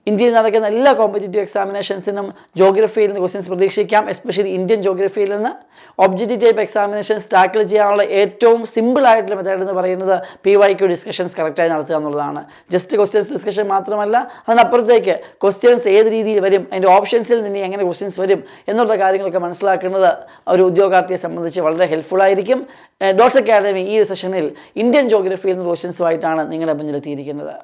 ഇന്ത്യയിൽ നടക്കുന്ന എല്ലാ കോമ്പറ്റേറ്റീവ് എക്സാമിനേഷൻസിനും ജോഗ്രഫിയിൽ നിന്ന് ക്വസ്റ്റ്യൻസ് പ്രതീക്ഷിക്കാം, എസ്പെഷ്യലി ഇന്ത്യൻ ജോഗ്രഫിയിൽ നിന്ന്. ഒബ്ജക്റ്റീവ് ടൈപ്പ് എക്സാമിനേഷൻസ് ടാക്കിൾ ചെയ്യാനുള്ള ഏറ്റവും സിമ്പിൾ ആയിട്ടുള്ള മെത്തേഡ് എന്ന് പറയുന്നത് PYQ ഡിസ്കഷൻസ് കറക്റ്റായി നടത്തുക എന്നുള്ളതാണ്. ജസ്റ്റ് ക്വസ്റ്റ്യൻസ് ഡിസ്കഷൻ മാത്രമല്ല, അതിനപ്പുറത്തേക്ക് ക്വസ്റ്റ്യൻസ് ഏത് രീതിയിൽ വരും, അതിൻ്റെ ഓപ്ഷൻസിൽ നിന്ന് എങ്ങനെ ക്വസ്റ്റ്യൻസ് വരും എന്നുള്ള കാര്യങ്ങളൊക്കെ മനസ്സിലാക്കുന്നത് ഒരു ഉദ്യോഗാർത്ഥിയെ സംബന്ധിച്ച് വളരെ ഹെൽപ്ഫുൾ ആയിരിക്കും. ഡോട്ട്സ് അക്കാഡമി ഈ സെഷനിൽ ഇന്ത്യൻ ജോഗ്രഫിയിൽ നിന്ന് ക്വസ്റ്റ്യൻസുമായിട്ടാണ് നിങ്ങളുടെ മുന്നിലെത്തിയിരിക്കുന്നത്.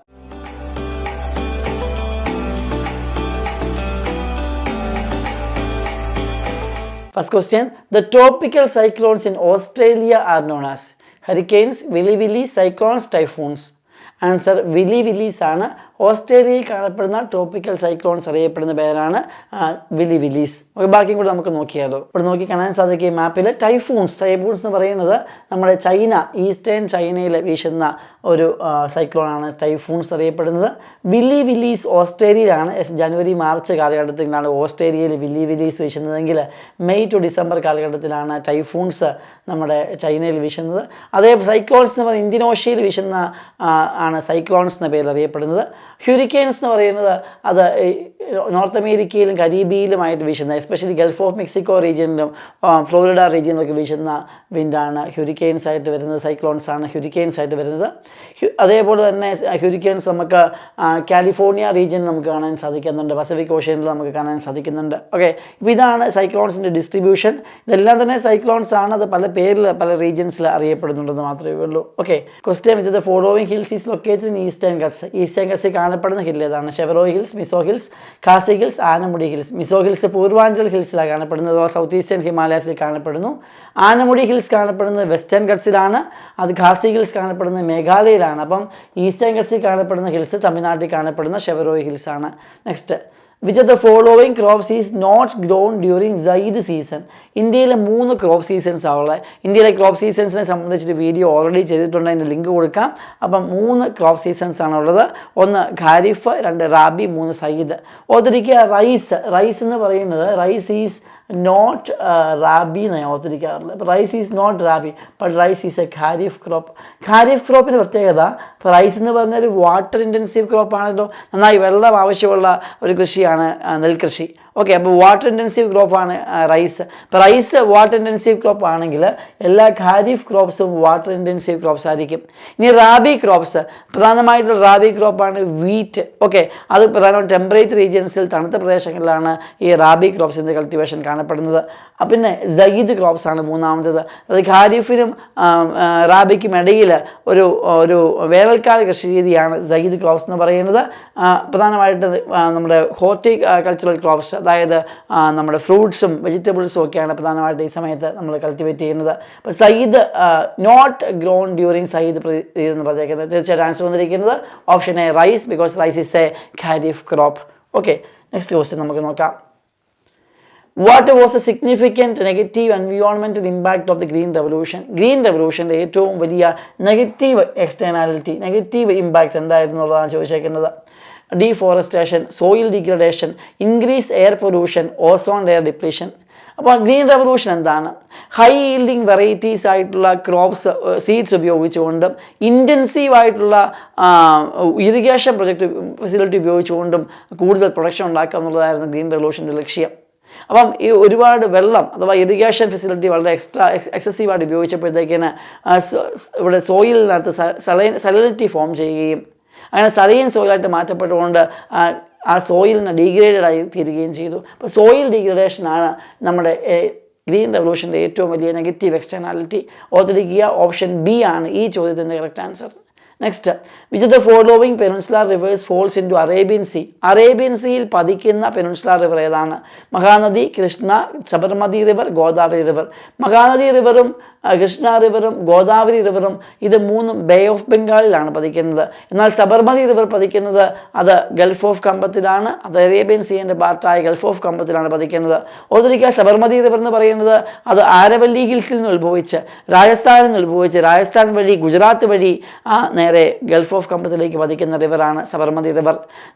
First question, the tropical cyclones in Australia are known as hurricanes, Willy Willy, cyclones, typhoons. Answer, Willy Willies ആണ്. ഓസ്ട്രേലിയയിൽ കാണപ്പെടുന്ന ട്രോപ്പിക്കൽ സൈക്ലോൺസ് അറിയപ്പെടുന്ന പേരാണ് വില്ലി വില്ലീസ്. ബാക്കിയും കൂടെ നമുക്ക് നോക്കിയാലോ. ഇവിടെ നോക്കി കാണാൻ സാധിക്കും ഈ മാപ്പിൽ ടൈഫൂൺസ് എന്ന് പറയുന്നത് നമ്മുടെ ചൈന, ഈസ്റ്റേൺ ചൈനയിൽ വീശുന്ന ഒരു സൈക്ലോണാണ് ടൈഫൂൺസ് അറിയപ്പെടുന്നത്. വില്ലി വില്ലീസ് ഓസ്ട്രേലിയയിലാണ്. ജനുവരി മാർച്ച് കാലഘട്ടത്തിലാണ് ഓസ്ട്രേലിയയിൽ വില്ലി വില്ലീസ് വീശുന്നതെങ്കിൽ മെയ് ടു ഡിസംബർ കാലഘട്ടത്തിലാണ് ടൈഫൂൺസ് നമ്മുടെ ചൈനയിൽ വീശുന്നത്. അതേ സൈക്ലോൺസ് എന്ന് പറയുന്നത് ഇന്ത്യൻ ഓഷ്യയിൽ വീശുന്ന ആണ് സൈക്ലോൺസ് എന്ന പേരിൽ അറിയപ്പെടുന്നത്. ഹ്യൂരിക്കെയിൻസ് എന്ന് പറയുന്നത് അത് നോർത്ത് അമേരിക്കയിലും കരീബിയയിലുമായിട്ട് വീശുന്ന, എസ്പെഷ്യലി ഗൾഫ് ഓഫ് മെക്സിക്കോ റീജിയനിലും ഫ്ലോറിഡ റീജിയനിലൊക്കെ വീശുന്ന വിൻഡാണ് ഹ്യൂരിക്കെയിൻസ് ആയിട്ട് വരുന്നത്. സൈക്ലോൺസ് ആണ് ഹ്യൂരിക്കെയിൻസ് ആയിട്ട് വരുന്നത്. അതേപോലെ തന്നെ ഹ്യൂരിക്കെയിൻസ് നമുക്ക് കാലിഫോർണിയ റീജിയനിൽ നമുക്ക് കാണാൻ സാധിക്കുന്നുണ്ട്, പസഫിക് ഓഷ്യനിൽ നമുക്ക് കാണാൻ സാധിക്കുന്നുണ്ട്. ഓക്കെ, ഇപ്പോൾ ഇതാണ് സൈക്ലോൺസിൻ്റെ ഡിസ്ട്രിബ്യൂഷൻ. ഇതെല്ലാം തന്നെ സൈക്ലോൺസ് ആണ്. അത് പല പേരിൽ പല റീജിയൻസിൽ അറിയപ്പെടുന്നുണ്ടെന്ന് മാത്രമേ ഉള്ളൂ. Okay, question with the following hills is located in Eastern Ghats. Eastern ഗട്ട്സിൽ കാണപ്പെടുന്ന ഹിൽ ഏതാണ്? Shevaroy hills, Mizo hills, Khasi hills, Anamudi hills. Mizo hills Purvanchal ഹിൽസിലാണ് കാണപ്പെടുന്നത്, സൗത്ത് ഈസ്റ്റേൺ ഹിമാലയസിൽ കാണപ്പെടുന്നു. ആനമുടി ഹിൽസ് കാണപ്പെടുന്നത് വെസ്റ്റേൺ ഗട്ട്സിലാണ്. അത് ഖാസി ഹിൽസ് കാണപ്പെടുന്നത് മേഘാലയയിലാണ്. അപ്പം ഈസ്റ്റേൺ ഗട്ട്സിൽ കാണപ്പെടുന്ന ഹിൽസ് തമിഴ്നാട്ടിൽ കാണപ്പെടുന്ന ഷെവറോ ഹിൽസ് ആണ്. Next, which of the following crops is not grown during zaid season. ഇന്ത്യയിലെ 3 ക്രോപ്പ് സീസൺസ് ആവുള്ളത്. ഇന്ത്യയിലെ ക്രോപ്പ് സീസൺസിനെ സംബന്ധിച്ചൊരു വീഡിയോ ഓൾറെഡി ചെയ്തിട്ടുണ്ട്, അതിൻ്റെ ലിങ്ക് കൊടുക്കാം. അപ്പം 3 ക്രോപ്പ് സീസൺസ് ആണുള്ളത്. 1 ഖാരിഫ്, 2 റാബി, 3 സയ്ദ്. ഓർത്തിരിക്കുക, റൈസ് എന്ന് പറയുന്നത് റൈസ് ഈസ് നോട്ട് റാബി എന്ന് ഞാൻ ഓർത്തിരിക്കാറുള്ളത്. അപ്പോൾ rice is not rabi, but rice is a kharif crop. Kharif ക്രോപ്പിൻ്റെ പ്രത്യേകത, റൈസ് എന്ന് പറഞ്ഞാൽ ഒരു വാട്ടർ ഇൻറ്റൻസീവ് ക്രോപ്പാണല്ലോ, നന്നായി വെള്ളം ആവശ്യമുള്ള ഒരു കൃഷിയാണ് നെൽകൃഷി. ഓക്കെ, അപ്പോൾ വാട്ടർ ഇൻറ്റൻസീവ് ക്രോപ്പാണ് റൈസ്. അപ്പോൾ റൈസ് വാട്ടർ ഇൻറ്റൻസീവ് ക്രോപ്പ് ആണെങ്കിൽ എല്ലാ ഖാരിഫ് ക്രോപ്സും വാട്ടർ ഇൻറ്റൻസീവ് ക്രോപ്സ് ആയിരിക്കും. ഇനി റാബി ക്രോപ്സ്, പ്രധാനമായിട്ടുള്ള റാബി ക്രോപ്പാണ് വീറ്റ്. ഓക്കെ, അത് പ്രധാനമായും ടെമ്പറേച്ചർ റീജിയൻസിൽ, തണുത്ത പ്രദേശങ്ങളിലാണ് ഈ റാബി ക്രോപ്സിൻ്റെ കൾട്ടിവേഷൻ കാണപ്പെടുന്നത്. പിന്നെ സയ്ദ് ക്രോപ്സ് ആണ് മൂന്നാമത്തേത്. അത് ഖാരിഫിനും റാബിക്കും ഇടയിൽ ഒരു വേനൽക്കാല കൃഷി രീതിയാണ് സയ്ദ് ക്രോപ്സ് എന്ന് പറയുന്നത്. പ്രധാനമായിട്ട് നമ്മുടെ ഹോർട്ടികൾച്ചറൽ ക്രോപ്സ്, അതായത് നമ്മുടെ ഫ്രൂട്ട്സും വെജിറ്റബിൾസും ഒക്കെയാണ് പ്രധാനമായിട്ട് ഈ സമയത്ത് നമ്മൾ കൾട്ടിവേറ്റ് ചെയ്യുന്നത്. അപ്പോൾ zaid not grown during zaid എന്ന് പറഞ്ഞേക്കുന്നത് തീർച്ചയായിട്ടും ആൻസർ വന്നിരിക്കുന്നത് option A, rice, because rice is a kharif crop. Okay, next question നമുക്ക് നോക്കാം. What was the significant negative environmental impact of the Green Revolution? Green റെവല്യൂഷൻ്റെ ഏറ്റവും വലിയ നെഗറ്റീവ് എക്സ്റ്റേണാലിറ്റി, നെഗറ്റീവ് ഇമ്പാക്റ്റ് എന്തായിരുന്നുള്ളതാണ് ചോദിച്ചേക്കുന്നത്. Deforestation, soil degradation, increase air pollution, ozone layer depletion. അപ്പോൾ Green Revolution എന്താണ്? High yielding varieties ആയിട്ടുള്ള ക്രോപ്സ്, സീഡ്സ് ഉപയോഗിച്ചുകൊണ്ടും ഇൻറ്റൻസീവായിട്ടുള്ള ഇറിഗേഷൻ പ്രൊജക്റ്റ് ഫെസിലിറ്റി ഉപയോഗിച്ചുകൊണ്ടും കൂടുതൽ പ്രൊഡക്ഷൻ ഉണ്ടാക്കുക എന്നുള്ളതായിരുന്നു ഗ്രീൻ റെവല്യൂഷൻ്റെ ലക്ഷ്യം. അപ്പം ഈ ഒരുപാട് വെള്ളം അഥവാ ഇറിഗേഷൻ ഫെസിലിറ്റി വളരെ എക്സസീവായിട്ട് ഉപയോഗിച്ചപ്പോഴത്തേക്കിന് ഇവിടെ സോയിലിനകത്ത് സലൈനിറ്റി ഫോം ചെയ്യുകയും അങ്ങനെ സലൈൻ സോയിലായിട്ട് മാറ്റപ്പെട്ടുകൊണ്ട് ആ സോയിലിന് ഡീഗ്രേഡഡ് ആയി തീരുകയും ചെയ്തു. അപ്പോൾ സോയിൽ ഡീഗ്രഡേഷനാണ് നമ്മുടെ ഗ്രീൻ റെവല്യൂഷൻ്റെ ഏറ്റവും വലിയ നെഗറ്റീവ് എക്സ്റ്റേണാലിറ്റി. ഓർത്തിരിക്കുക, ഓപ്ഷൻ ബി ആണ് ഈ ചോദ്യത്തിൻ്റെ correct answer. Next, which of the following peninsular rivers falls into Arabian Sea. Arabian സീയിൽ പതിക്കുന്ന പെനിൻസുലാർ റിവർ ഏതാണ്? Mahanadi, Krishna, Sabarmati river, Godavari river. മഹാനദി റിവറും കൃഷ്ണ റിവറും ഗോദാവരി റിവറും ഇത് 3 ബേ ഓഫ് ബംഗാളിലാണ് പതിക്കുന്നത്. എന്നാൽ സബർമതി റിവർ പതിക്കുന്നത് അത് ഗൾഫ് ഓഫ് കമ്പത്തിലാണ്, അത് അറേബ്യൻ സീൻ്റെ പാർട്ടായ ഗൾഫ് ഓഫ് കമ്പത്തിലാണ് പതിക്കുന്നത്. ഓർത്തിരിക്കുക, സബർമതി റിവർ എന്ന് പറയുന്നത് അത് ആരവല്ലി ഹിൽസിൽ നിന്ന് ഉത്ഭവിച്ച് രാജസ്ഥാനിൽ നിന്ന് ഉത്ഭവിച്ച് രാജസ്ഥാൻ വഴി ഗുജറാത്ത് വഴി നേരെ ഗൾഫ് ഓഫ് കമ്പത്തിലേക്ക് പതിക്കുന്ന റിവറാണ് സബർമതി റിവർ.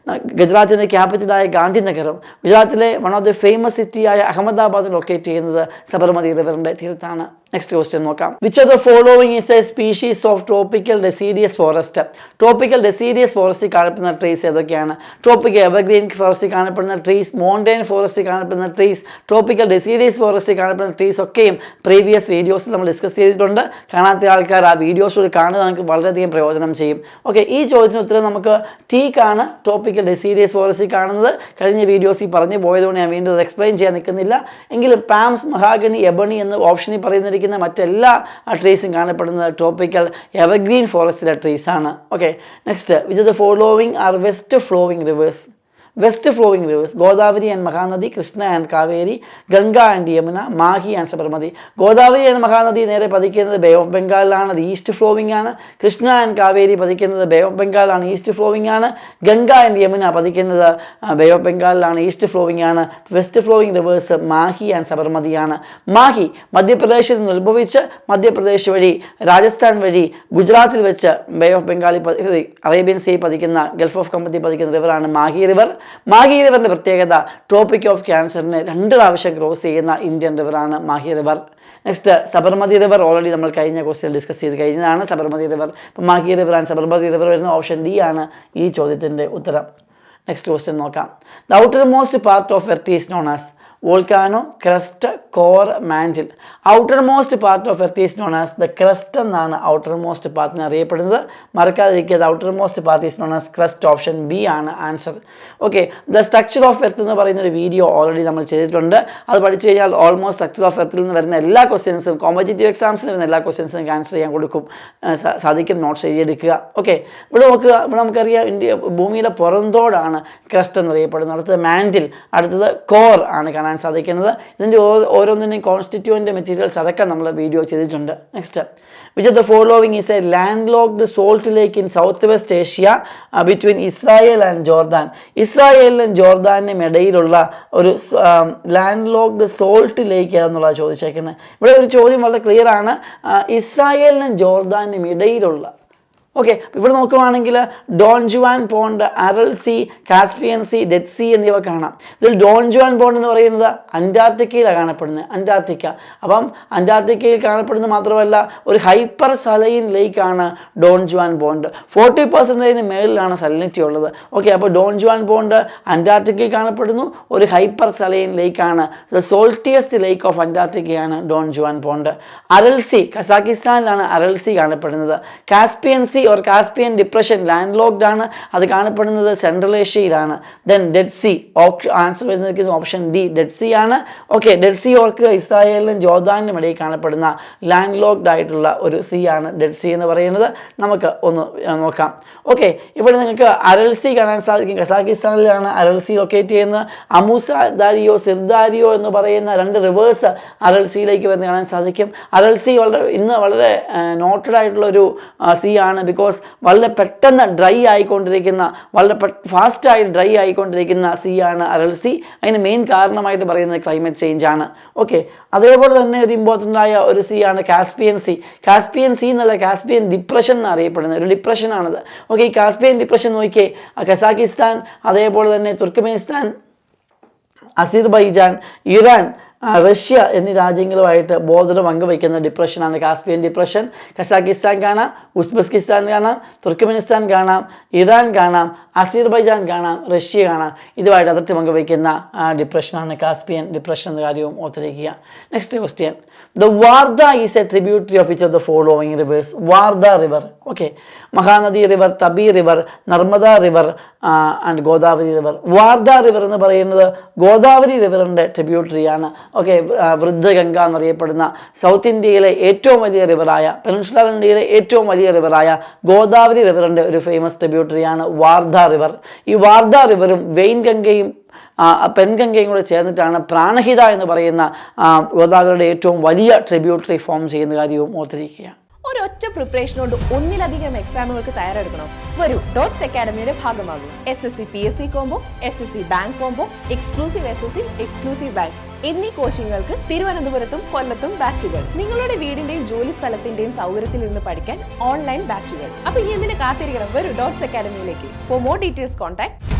ഗുജറാത്തിൻ്റെ ക്യാപിറ്റലായ ഗാന്ധിനഗറും ഗുജറാത്തിലെ വൺ ഓഫ് ദി ഫേമസ് സിറ്റിയായ അഹമ്മദാബാദും ലൊക്കേറ്റ് ചെയ്യുന്നത് സബർമതി റിവറിൻ്റെ തീരത്താണ്. നെക്സ്റ്റ് ക്വസ്റ്റ്യൻ നോക്കാം. Which of the following is a species of tropical deciduous forest? Tropical deciduous ഫോറസ്റ്റിൽ കാണപ്പെടുന്ന ട്രീസ് ഏതൊക്കെയാണ്? ട്രോപ്പിക്കൽ എവർഗ്രീൻ ഫോറസ്റ്റിൽ കാണപ്പെടുന്ന ട്രീസ്, മോണ്ടൈൻ ഫോറസ്റ്റിൽ കാണപ്പെടുന്ന ട്രീസ്, ട്രോപ്പിക്കൽ ഡെസീഡിയസ് ഫോറസ്റ്റിൽ കാണപ്പെടുന്ന ട്രീസ് ഒക്കെയും പ്രീവിയസ് വീഡിയോസിൽ നമ്മൾ ഡിസ്കസ് ചെയ്തിട്ടുണ്ട്. കാണാത്ത ആൾക്കാർ ആ വീഡിയോസ് കാണുന്നത് നമുക്ക് വളരെയധികം പ്രയോജനം ചെയ്യും. ഓക്കെ, ഈ ചോദ്യത്തിന് ഉത്തരം നമുക്ക് ടീക്കാണ് ട്രോപ്പിക്കൽ ഡെസീഡിയസ് ഫോറസ്റ്റിൽ കാണുന്നത്. കഴിഞ്ഞ വീഡിയോസിൽ പറഞ്ഞു പോയതുകൊണ്ട് ഞാൻ വീണ്ടും അത് എക്സ്പ്ലെയിൻ ചെയ്യാൻ നിൽക്കുന്നില്ല. എങ്കിലും പാംസ്, മഹാഗണി, എബണി എന്ന് ഓപ്ഷനിൽ പറയുന്ന മറ്റെല്ലാ ട്രീസും കാണപ്പെടുന്നത് ട്രോപ്പിക്കൽ എവർഗ്രീൻ ഫോറസ്റ്റിലെ ട്രീസാണ്. Okay, next. Which of the following are west flowing rivers? West flowing rivers: Godavari and Mahanadi, Krishna and Kaveri, Ganga and Yamuna, Mahi and Sabarmati. Godavari and Mahanadi നേരെ പതിക്കുന്നത് ബേ ഓഫ് ബംഗാളിലാണ്, അത് ഈസ്റ്റ് ഫ്ലോവിംഗ് ആണ്. കൃഷ്ണ ആൻഡ് കാവേരി പതിക്കുന്നത് ബേ ഓഫ് ബംഗാളിലാണ്, ഈസ്റ്റ് ഫ്ലോവിംഗ് ആണ്. ഗംഗ ആൻഡ് യമുന പതിക്കുന്നത് ബേ ഓഫ് ബംഗാളിലാണ്, ഈസ്റ്റ് ഫ്ലോവിംഗ് ആണ്. West flowing rivers Mahi and സബർമതിയാണ്. മാഹി മധ്യപ്രദേശിൽ നിന്ന് ഉത്ഭവിച്ച് മധ്യപ്രദേശ് വഴി രാജസ്ഥാൻ വഴി ഗുജറാത്തിൽ വെച്ച് ബേ ഓഫ് ബംഗാളിൽ അറേബ്യൻ സീ പതിക്കുന്ന ഗൾഫ് ഓഫ് കമ്പത്തി പതിക്കുന്ന റിവറാണ് മാഹി റിവർ. മാഹി റിവറിൻ്റെ പ്രത്യേകത ട്രോപ്പിക് ഓഫ് ക്യാൻസറിനെ 2 പ്രാവശ്യം ക്രോസ് ചെയ്യുന്ന ഇന്ത്യൻ റിവറാണ് Mahi river. Next, Sabarmati river already നമ്മൾ കഴിഞ്ഞ ക്വസ്റ്റ്യൻ ഡിസ്കസ് ചെയ്ത് കഴിഞ്ഞതാണ്. സബർമതി റിവർ, ഇപ്പം Mahi river and Sabarmati river വരുന്ന ഓപ്ഷൻ ഡി ആണ് ഈ ചോദ്യത്തിൻ്റെ ഉത്തരം. നെക്സ്റ്റ് ക്വസ്റ്റ്യൻ നോക്കാം. The outermost part of earth is known as? Volcano, crust, core, mantle. Outermost part of earth is known as the crust എന്നാണ് outermost പാർട്ടിനെ അറിയപ്പെടുന്നത്. മറക്കാതിരിക്കുക, outermost part is known as crust. Option B ആണ് answer. Okay, the structure of earth എന്ന് പറയുന്ന ഒരു video already നമ്മൾ ചെയ്തിട്ടുണ്ട്. അത് പഠിച്ചു കഴിഞ്ഞാൽ ഓൾമോസ്റ്റ് സ്ട്രക്ചർ ഓഫ് എർത്തിൽ നിന്ന് വരുന്ന എല്ലാ ക്വസ്റ്റ്യൻസും, കോമ്പറ്റേറ്റീവ് എക്സാംസിന് വരുന്ന എല്ലാ ക്വസ്റ്റ്യൻസും ആൻസർ ചെയ്യാൻ കൊടുക്കും സാധിക്കും. നോട്ട്സ് എഴുതിയെടുക്കുക. ഓക്കെ, ഇവിടെ നോക്കുക. ഇവിടെ നമുക്കറിയാം ഭൂമിയുടെ പുറന്തോടാണ് ക്രസ്റ്റ് എന്നറിയപ്പെടുന്നത്. അടുത്തത് മാൻറ്റിൽ, അടുത്തത് കോർ ആണ് കാണാൻ സാധിക്കുന്നത്. ഇതിൻ്റെ ഓരോന്നിൻ്റെയും കോൺസ്റ്റിറ്റ്യൂവൻ്റ് മെറ്റീരിയൽസ് അടക്കം നമ്മൾ വീഡിയോ ചെയ്തിട്ടുണ്ട്. Next, which of the following is a landlocked salt lake in south west Asia between Israel and Jordan? ഇസ്രായേലിനും ജോർദാനും ഇടയിലുള്ള ഒരു ലാൻഡ് ലോക്ക്ഡ് സോൾട്ട് ലേക്ക് ഏതെന്നുള്ളത് ചോദിച്ചേക്കുന്നത്. ഇവിടെ ഒരു ചോദ്യം വളരെ ക്ലിയർ ആണ്. ഇസ്രായേലിനും ജോർദാനും ഇടയിലുള്ള. ഓക്കെ, ഇവിടെ നോക്കുകയാണെങ്കിൽ Don Juan Pond, Aral Sea, Caspian Sea, Dead Sea എന്നിവ കാണാം. ഇതിൽ ഡോൺ ജുവാൻ പോണ്ട് എന്ന് പറയുന്നത് അന്റാർട്ടിക്കയിലാണ് കാണപ്പെടുന്നത്. അന്റാർട്ടിക്ക. അപ്പം അന്റാർട്ടിക്കയിൽ കാണപ്പെടുന്നത് മാത്രമല്ല, ഒരു ഹൈപ്പർ സലൈൻ ലേക്കാണ് ഡോൺ ജുവാൻ പോണ്ട്. 40% മേളിലാണ് സലിനിറ്റി ഉള്ളത്. ഓക്കെ, അപ്പോൾ ഡോൺ ജുവാൻ പോണ്ട് അന്റാർട്ടിക്കയിൽ കാണപ്പെടുന്നു. ഒരു ഹൈപ്പർ സലൈൻ ലേക്കാണ്. ദ സോൾട്ടിയസ്റ്റ് ലേക്ക് ഓഫ് അന്റാർട്ടിക്കയാണ് Don Juan Pond. Aral Sea കസാക്കിസ്ഥാനിലാണ് അറൽ സി കാണപ്പെടുന്നത്. Caspian Sea or Caspian depression landlocked ആണ്. അത് കാണപ്പെടുന്നത് സെൻട്രൽ ഏഷ്യയിലാണ്. ദെൻ ഡെഡ് സി, ആൻസർ വരുന്നത് ഓപ്ഷൻ ഡി, ഡെഡ് സി ആണ്. ഓക്കെ, ഡെഡ് സി ഓർക്കുക, ഇസ്രായേലിനും ജോർദാനും ഇടയിൽ കാണപ്പെടുന്ന ലാൻഡ് ലോക്ക്ഡ് ആയിട്ടുള്ള ഒരു സി ആണ് ഡെഡ് സി എന്ന് പറയുന്നത്. നമുക്ക് ഒന്ന് നോക്കാം. ഓക്കെ, ഇവിടെ നിങ്ങൾക്ക് അരൽ സി കാണാൻ സാധിക്കും. കസാക്കിസ്ഥാനിലാണ് അരൽ സി ലൊക്കേറ്റ് ചെയ്യുന്നത്. അമൂസ ദാരിയോ, സിർദാരിയോ എന്ന് പറയുന്ന 2 റിവേഴ്സ് അരൽ സിയിലേക്ക് വരുന്ന കാണാൻ സാധിക്കും. അരൽ സി ഇന്ന് വളരെ നോട്ടഡ് ആയിട്ടുള്ളൊരു സി ആണ്. ബിക്കോസ് വളരെ പെട്ടെന്ന് ഡ്രൈ ആയിക്കൊണ്ടിരിക്കുന്ന, വളരെ ഫാസ്റ്റായി ഡ്രൈ ആയിക്കൊണ്ടിരിക്കുന്ന സീ ആണ് അരൽ സി. അതിന് മെയിൻ കാരണമായിട്ട് പറയുന്നത് ക്ലൈമറ്റ് ചേഞ്ച് ആണ്. ഓക്കെ, അതേപോലെ തന്നെ ഒരു ഇമ്പോർട്ടൻ്റ് ആയ ഒരു സീ ആണ് കാസ്പിയൻ സി. കാസ്പിയൻ സി എന്നല്ല, കാസ്പിയൻ ഡിപ്രഷൻ എന്ന് അറിയപ്പെടുന്ന ഒരു ഡിപ്രഷനാണത്. ഓക്കെ, ഈ കാസ്പിയൻ ഡിപ്രഷൻ നോക്കിയേ, കസാക്കിസ്ഥാൻ, അതേപോലെ തന്നെ തുർക്ക്മെനിസ്ഥാൻ, അസർബൈജാൻ, ഇറാൻ, റഷ്യ എന്നീ രാജ്യങ്ങളുമായിട്ട് ബോർഡർ പങ്കുവയ്ക്കുന്ന ഡിപ്രഷനാണ് കാസ്പിയൻ ഡിപ്രഷൻ. കസാക്കിസ്ഥാൻ കാണാം, ഉസ്ബെക്കിസ്ഥാൻ കാണാം, തുർക്ക്മെനിസ്ഥാൻ കാണാം, ഇറാൻ കാണാം, അസർബൈജാൻ കാണാം, റഷ്യ കാണാം. ഇതുമായിട്ട് അതിർത്തി പങ്കുവയ്ക്കുന്ന ഡിപ്രഷനാണ് കാസ്പിയൻ ഡിപ്രഷൻ എന്ന കാര്യവും ഓർത്തിരിക്കുക. Next question. The Wardha is a tributary of which of the following rivers? Wardha river. Okay, Mahanadi river, Tapi river, Narmada river and Godavari river. Wardha river എന്ന് പറയുന്നത് ഗോദാവരി റിവറിൻ്റെ ട്രിബ്യൂട്ടറിയാണ്. ഓക്കെ, വൃദ്ധഗംഗ എന്നറിയപ്പെടുന്ന സൗത്ത് ഇന്ത്യയിലെ ഏറ്റവും വലിയ റിവറായ, പെനിൻസുലർ ഇന്ത്യയിലെ ഏറ്റവും വലിയ റിവറായ ഗോദാവരി റിവറിൻ്റെ ഒരു ഫേമസ് ട്രിബ്യൂട്ടറിയാണ് വാർദ റിവർ. ഈ വാർദ റിവറും വെയിൻഗംഗയും പെൻഗംഗയും കൂടെ ചേർന്നിട്ടാണ് പ്രാണഹിത എന്ന് പറയുന്ന ഗോദാവരിയുടെ ഏറ്റവും വലിയ ട്രിബ്യൂട്ടറി ഫോം ചെയ്യുന്ന കാര്യവും ഓർത്തിരിക്കുക. ഒരൊറ്റ പ്രിപ്പറേഷനോട് ഒന്നിലധികം എക്സാമുകൾക്ക് തയ്യാറെടുക്കണം. വരൂ, ഡോട്ട്സ് അക്കാഡമിയുടെ ഭാഗമാകും. SSC PSC combo, SSC bank combo, exclusive SSC, exclusive bank എന്നീ കോച്ചിങ്ങുകൾക്ക് തിരുവനന്തപുരത്തും കൊല്ലത്തും ബാച്ചുകൾ. നിങ്ങളുടെ വീടിന്റെയും ജോലി സ്ഥലത്തിന്റെയും സൗകര്യത്തിൽ നിന്ന് പഠിക്കാൻ ഓൺലൈൻ ബാച്ചുകൾ. അപ്പൊ ഇനി എന്തിനു കാത്തിരിക്കണം? വരൂ ഡോട്ട്സ് അക്കാഡമിയിലേക്ക്. For more details contact